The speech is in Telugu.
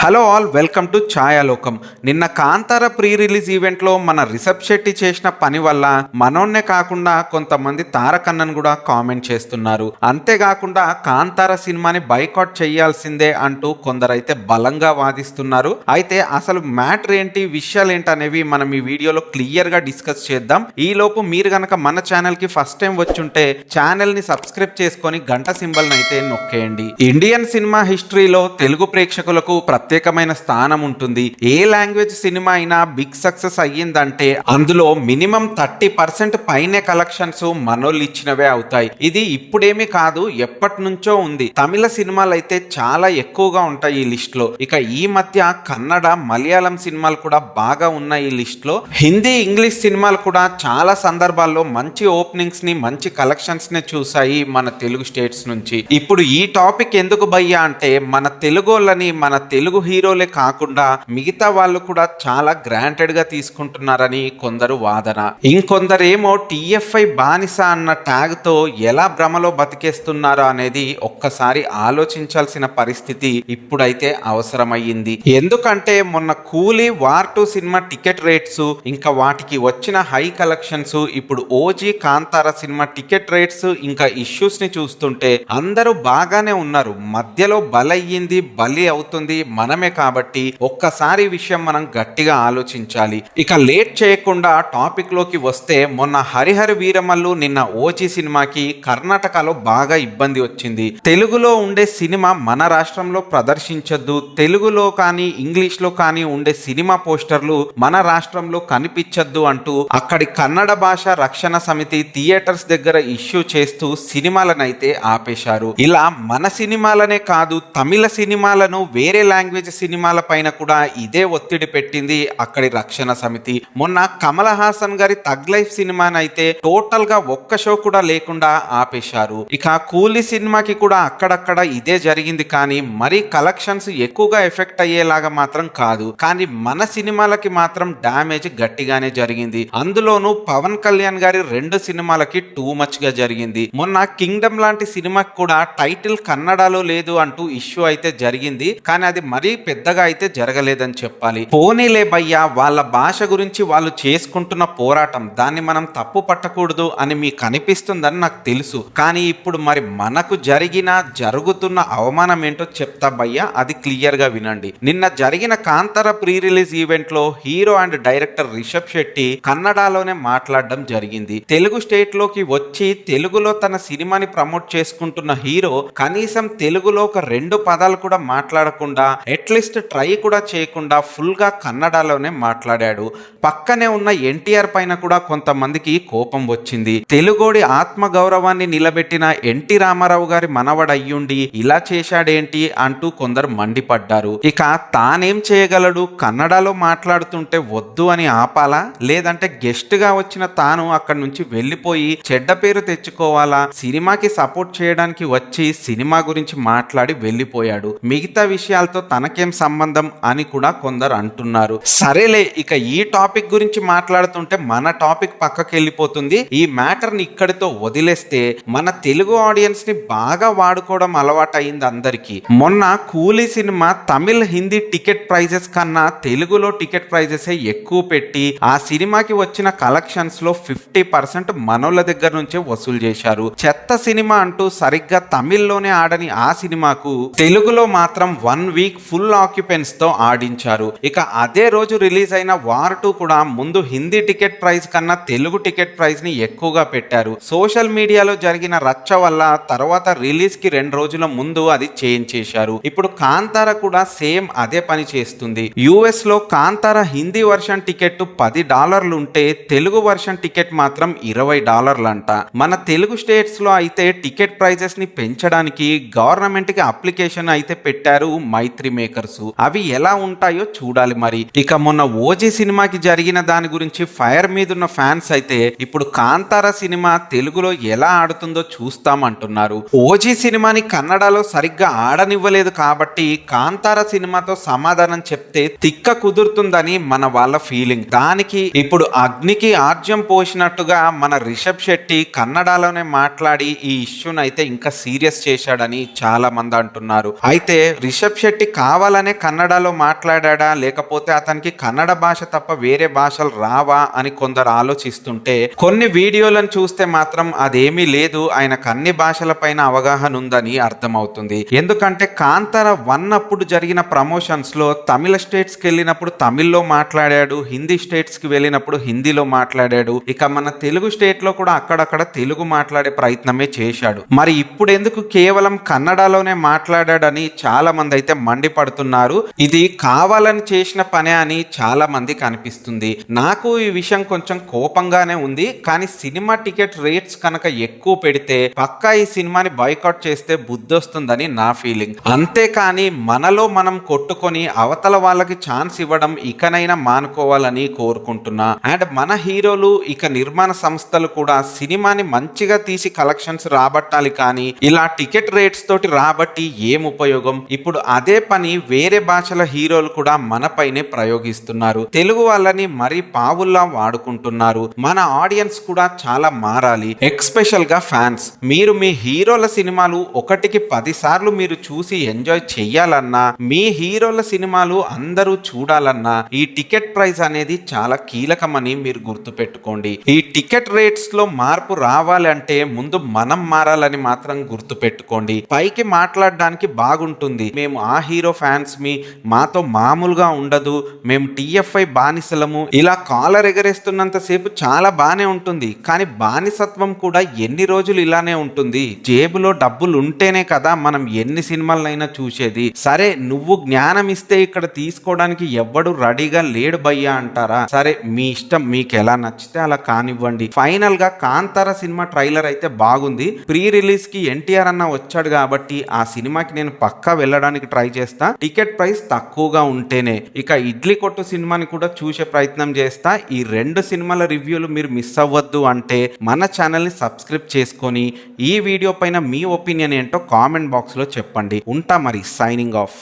Hello all, welcome to Chayalokam. నిన్న కాంతార ప్రీ రిలీజ్ ఈవెంట్లో మన రిషబ్ శెట్టి చేసిన పని వల్ల మనోన్నే కాకుండా కొంతమంది తారకన్నను కూడా కామెంట్ చేస్తున్నారు. అంతేకాకుండా కాంతార సినిమాని బైకాట్ చేయాల్సిందే అంటూ కొందరైతే బలంగా వాదిస్తున్నారు. అయితే అసలు మ్యాటర్ ఏంటి, విషయాలు ఏంటి అనేవి మనం ఈ వీడియోలో క్లియర్ గా డిస్కస్ చేద్దాం. ఈ లోపు మీరు గనక మన ఛానల్ కి ఫస్ట్ టైం వచ్చుంటే ఛానల్ ని సబ్స్క్రైబ్ చేసుకొని గంట సింబల్ అయితే నొక్కేయండి. ఇండియన్ సినిమా హిస్టరీలో తెలుగు ప్రేక్షకులకు ప్రత్యేకమైన స్థానం ఉంటుంది. ఏ లాంగ్వేజ్ సినిమా అయినా బిగ్ సక్సెస్ అయ్యిందంటే అందులో మినిమం 30% పైనే కలెక్షన్స్ మనోళ్ళు ఇచ్చినవే అవుతాయి. ఇది ఇప్పుడేమీ కాదు, ఎప్పటి నుంచో ఉంది. తమిళ సినిమాలు అయితే చాలా ఎక్కువగా ఉంటాయి ఈ లిస్ట్ లో. ఇక ఈ మధ్య కన్నడ, మలయాళం సినిమాలు కూడా బాగా ఉన్నాయి ఈ లిస్ట్ లో. హిందీ, ఇంగ్లీష్ సినిమాలు కూడా చాలా సందర్భాల్లో మంచి ఓపెనింగ్స్ ని, మంచి కలెక్షన్స్ ని చూసాయి మన తెలుగు స్టేట్స్ నుంచి. ఇప్పుడు ఈ టాపిక్ ఎందుకు భయ్యా అంటే, మన తెలుగోళ్ళని, మన తెలుగు హీరోలే కాకుండా మిగతా వాళ్ళు కూడా చాలా గ్రాంటెడ్ గా తీసుకుంటున్నారని కొందరు వాదన. ఇంకొందరేమో టిఎఫ్ఐ బానిస అన్న ట్యాగ్ తో ఎలా భ్రమలో బతికేస్తున్నారో అనేది ఒక్కసారి ఆలోచించాల్సిన పరిస్థితి ఇప్పుడైతే అవసరమయ్యింది. ఎందుకంటే మొన్న కూలీ, వార్ 2 సినిమా టికెట్ రేట్స్, ఇంకా వాటికి వచ్చిన హై కలెక్షన్స్, ఇప్పుడు OG Kantara cinema ticket rates, ఇంకా ఇష్యూస్ ని చూస్తుంటే అందరూ బాగానే ఉన్నారు. మధ్యలో బలయ్యింది, బలి అవుతుంది మనమే. కాబట్టి ఒక్కసారి విషయం మనం గట్టిగా ఆలోచించాలి. ఇక లేట్ చేయకుండా టాపిక్ లోకి వస్తే, మొన్న హరిహర వీరమల్లు నిన్న ఓజీ సినిమాకి కర్ణాటకలో బాగా ఇబ్బంది వచ్చింది. తెలుగులో ఉండే సినిమా మన రాష్ట్రంలో ప్రదర్శించొద్దు, తెలుగులో కానీ ఇంగ్లీష్ లో కానీ ఉండే సినిమా పోస్టర్లు మన రాష్ట్రంలో కనిపించొద్దు అంటూ అక్కడి కన్నడ భాష రక్షణ సమితి థియేటర్స్ దగ్గర ఇష్యూ చేస్తూ సినిమాలనైతే ఆపేశారు. ఇలా మన సినిమాలనే కాదు, తమిళ సినిమాలను, వేరే లాంగ్వేజ్ సినిమాల పైన కూడా ఇదే ఒత్తిడి పెట్టింది అక్కడి రక్షణ సమితి. మొన్న కమల్ హాసన్ గారి తగ్ లైఫ్ సినిమానైతే టోటల్ గా ఒక్క షో కూడా లేకుండా ఆపేశారు. ఇక కూలీ సినిమాకి కూడా అక్కడక్కడ ఇదే జరిగింది. కానీ మరీ కలెక్షన్స్ ఎక్కువగా ఎఫెక్ట్ అయ్యేలాగా మాత్రం కాదు. కానీ మన సినిమాలకి మాత్రం డ్యామేజ్ గట్టిగానే జరిగింది. అందులోనూ పవన్ కళ్యాణ్ గారి 2 సినిమాలకి టూ మచ్ గా జరిగింది. మొన్న కింగ్డమ్ లాంటి సినిమాకి కూడా టైటిల్ కన్నడలో లేదు అంటూ ఇష్యూ అయితే జరిగింది. కానీ అది మరీ పెద్దగా అయితే జరగలేదని చెప్పాలి. పోనీలే భయ్యా, వాళ్ళ భాష గురించి వాళ్ళు చేసుకుంటున్న పోరాటం, దాన్ని మనం తప్పు పట్టకూడదు అని మీకు అనిపిస్తుందని నాకు తెలుసు. కానీ ఇప్పుడు మరి మనకు జరుగుతున్న అవమానం ఏంటో చెప్తా భయ్యా, అది క్లియర్ గా వినండి. నిన్న జరిగిన కాంతార ప్రీ రిలీజ్ ఈవెంట్ లో hero and director Rishab Shetty కన్నడలోనే మాట్లాడడం జరిగింది. తెలుగు స్టేట్ లోకి వచ్చి తెలుగులో తన సినిమాని ప్రమోట్ చేసుకుంటున్న హీరో కనీసం తెలుగులో ఒక 2 పదాలు కూడా మాట్లాడకుండా, అట్లీస్ట్ ట్రై కూడా చేయకుండా ఫుల్ గా కన్నడలోనే మాట్లాడాడు. పక్కనే ఉన్న ఎన్టీఆర్ పైన కూడా కొంతమందికి కోపం వచ్చింది. తెలుగోడి ఆత్మ గౌరవాన్ని నిలబెట్టిన ఎన్టీ రామారావు గారి మనవడయ్యుండి ఇలా చేశాడేంటి అంటూ కొందరు మండిపడ్డారు. ఇక తానేం చేయగలడు, కన్నడలో మాట్లాడుతుంటే వద్దు అని ఆపాలా, లేదంటే గెస్ట్ గా వచ్చిన తాను అక్కడి నుంచి వెళ్ళిపోయి చెడ్డ పేరు తెచ్చుకోవాలా? సినిమాకి సపోర్ట్ చేయడానికి వచ్చి సినిమా గురించి మాట్లాడి వెళ్ళిపోయాడు. మిగతా విషయాలతో తనకేం సంబంధం అని కూడా కొందరు అంటున్నారు. సరేలే, ఇక ఈ టాపిక్ గురించి మాట్లాడుతుంటే మన టాపిక్ పక్కకి వెళ్ళిపోతుంది. ఈ మ్యాటర్ ని ఇక్కడితో వదిలేస్తే, మన తెలుగు ఆడియన్స్ ని బాగా వాడుకోవడం అలవాటు అయింది అందరికి. మొన్న కూలీ సినిమా తమిళ్, హిందీ టికెట్ ప్రైజెస్ కన్నా తెలుగులో టికెట్ ప్రైజెస్ ఎక్కువ పెట్టి ఆ సినిమాకి వచ్చిన కలెక్షన్స్ లో 50% మనోళ్ళ దగ్గర నుంచే వసూలు చేశారు. చెత్త సినిమా అంటూ సరిగ్గా తమిళ్లోనే ఆడని ఆ సినిమాకు తెలుగులో మాత్రం 1 వీక్ ఫుల్ ఆక్యుపెన్స్ తో ఆడించారు. ఇక అదే రోజు రిలీజ్ అయిన వార్ 2 కూడా ముందు హిందీ టికెట్ ప్రైస్ కన్నా తెలుగు టికెట్ ప్రైస్ ని ఎక్కువగా పెట్టారు. సోషల్ మీడియాలో జరిగిన రచ్చ వల్ల తర్వాత రిలీజ్ కి 2 రోజుల ముందు అది చేంజ్ చేశారు. ఇప్పుడు కాంతార కూడా సేమ్ అదే పని చేస్తుంది. యుఎస్ లో కాంతార హిందీ వర్షన్ టికెట్ $10 ఉంటే తెలుగు వర్షన్ టికెట్ మాత్రం $20 అంట. మన తెలుగు స్టేట్స్ లో అయితే టికెట్ ప్రైజెస్ ని పెంచడానికి గవర్నమెంట్ కి అప్లికేషన్ అయితే పెట్టారు మైత్రి మేకర్స్. అవి ఎలా ఉంటాయో చూడాలి మరి. ఇక మొన్న ఓజీ సినిమాకి జరిగిన దాని గురించి ఫైర్ మీద ఉన్న ఫ్యాన్స్ అయితే ఇప్పుడు కాంతార సినిమా తెలుగులో ఎలా ఆడుతుందో చూస్తామంటున్నారు. ఓజీ సినిమాని కన్నడలో సరిగ్గా ఆడనివ్వలేదు కాబట్టి కాంతార సినిమాతో సమాధానం చెప్తే తిక్క కుదురుతుందని మన వాళ్ళ ఫీలింగ్. దానికి ఇప్పుడు అగ్నికి ఆర్జ్యం పోసినట్టుగా మన రిషబ్ శెట్టి కన్నడలోనే మాట్లాడి ఈ ఇష్యూనైతే ఇంకా సీరియస్ చేశాడని చాలా మంది అంటున్నారు. అయితే రిషబ్ శెట్టి కావాలనే కన్నడలో మాట్లాడా లేకపోతే అతనికి కన్నడ భాష తప్ప వేరే భాషలు రావా అని కొందరు ఆలోచిస్తుంటే కొన్ని వీడియోలను చూస్తే మాత్రం అదేమీ లేదు, ఆయనకు అన్ని భాషల పైన అవగాహన ఉందని అర్థమవుతుంది. ఎందుకంటే కాంతార 1 అప్పుడు జరిగిన ప్రమోషన్స్ లో తమిళ స్టేట్స్ కి వెళ్ళినప్పుడు తమిళ్లో మాట్లాడాడు, హిందీ స్టేట్స్ కి వెళ్ళినప్పుడు హిందీలో మాట్లాడాడు, ఇక మన తెలుగు స్టేట్ లో కూడా అక్కడక్కడ తెలుగు మాట్లాడే ప్రయత్నమే చేశాడు. మరి ఇప్పుడు ఎందుకు కేవలం కన్నడలోనే మాట్లాడాడని చాలా మంది అయితే మండిపడుతున్నారు. ఇది కావాలని చేసిన పనే అని చాలా మందికి అనిపిస్తుంది. నాకు ఈ విషయం కొంచెం కోపంగానే ఉంది. కానీ సినిమా టికెట్ రేట్స్ కనుక ఎక్కువ పెడితే పక్కా ఈ సినిమాని బాయ్కాట్ చేస్తే బుద్ధి వస్తుందని నా ఫీలింగ్. అంతేకాని మనలో మనం కొట్టుకొని అవతల వాళ్ళకి ఛాన్స్ ఇవ్వడం ఇకనైనా మానుకోవాలని కోరుకుంటున్నా. అండ్ మన హీరోలు ఇక నిర్మాణ సంస్థలు కూడా సినిమాని మంచిగా తీసి కలెక్షన్స్ రాబట్టాలి, కానీ ఇలా టికెట్ రేట్స్ తోటి రాబట్టి ఏం ఉపయోగం? ఇప్పుడు అదే పని వేరే భాషల హీరోలు కూడా మన పైనే ప్రయోగిస్తున్నారు. తెలుగు వాళ్ళని మరీ పావుల్లా వాడుకుంటున్నారు. మన ఆడియన్స్ కూడా చాలా మారాలి, ఎక్స్పెషల్ గా ఫ్యాన్స్. మీరు మీ హీరోల సినిమాలు 1కి 10 సార్లు మీరు చూసి ఎంజాయ్ చెయ్యాలన్నా, మీ హీరోల సినిమాలు అందరూ చూడాలన్నా ఈ టికెట్ ప్రైస్ అనేది చాలా కీలకమని మీరు గుర్తుపెట్టుకోండి. ఈ టికెట్ రేట్స్ లో మార్పు రావాలంటే ముందు మనం మారాలని మాత్రం గుర్తుపెట్టుకోండి. పైకి మాట్లాడడానికి బాగుంటుంది, మేము ఆ హీరో ఫ్యాన్స్ మాతో మామూలుగా ఉండదు, మేము టిఎఫ్ఐ బానిసలము, ఇలా కాలర్ ఎగరేస్తున్నంత సేపు చాలా బానే ఉంటుంది. కానీ బానిసత్వం కూడా ఎన్ని రోజులు ఇలానే ఉంటుంది? జేబులో డబ్బులు ఉంటేనే కదా మనం ఎన్ని సినిమాలైనా చూసేది. సరే, నువ్వు జ్ఞానం ఇస్తే ఇక్కడ తీసుకోవడానికి ఎవ్వడు రెడీగా లేడు భయ్యా అంటారా? సరే, మీ ఇష్టం, మీకు ఎలా నచ్చితే అలా కానివ్వండి. ఫైనల్ గా కాంతార సినిమా ట్రైలర్ అయితే బాగుంది. ప్రీ రిలీజ్ కి ఎన్టీఆర్ అన్న వచ్చాడు కాబట్టి ఆ సినిమాకి నేను పక్కా వెళ్ళడానికి ట్రై చేస్తా, టికెట్ ప్రైస్ తక్కువగా ఉంటేనే. ఇక ఇడ్లీ కొట్టు సినిమాని కూడా చూసే ప్రయత్నం చేస్తా. ఈ 2 సినిమాల రివ్యూలు మీరు మిస్ అవ్వద్దు అంటే మన ఛానల్ని సబ్స్క్రైబ్ చేసుకొని ఈ వీడియో పైన మీ ఒపీనియన్ ఏంటో కామెంట్ బాక్స్లో చెప్పండి. ఉంటా మరి, సైనింగ్ ఆఫ్.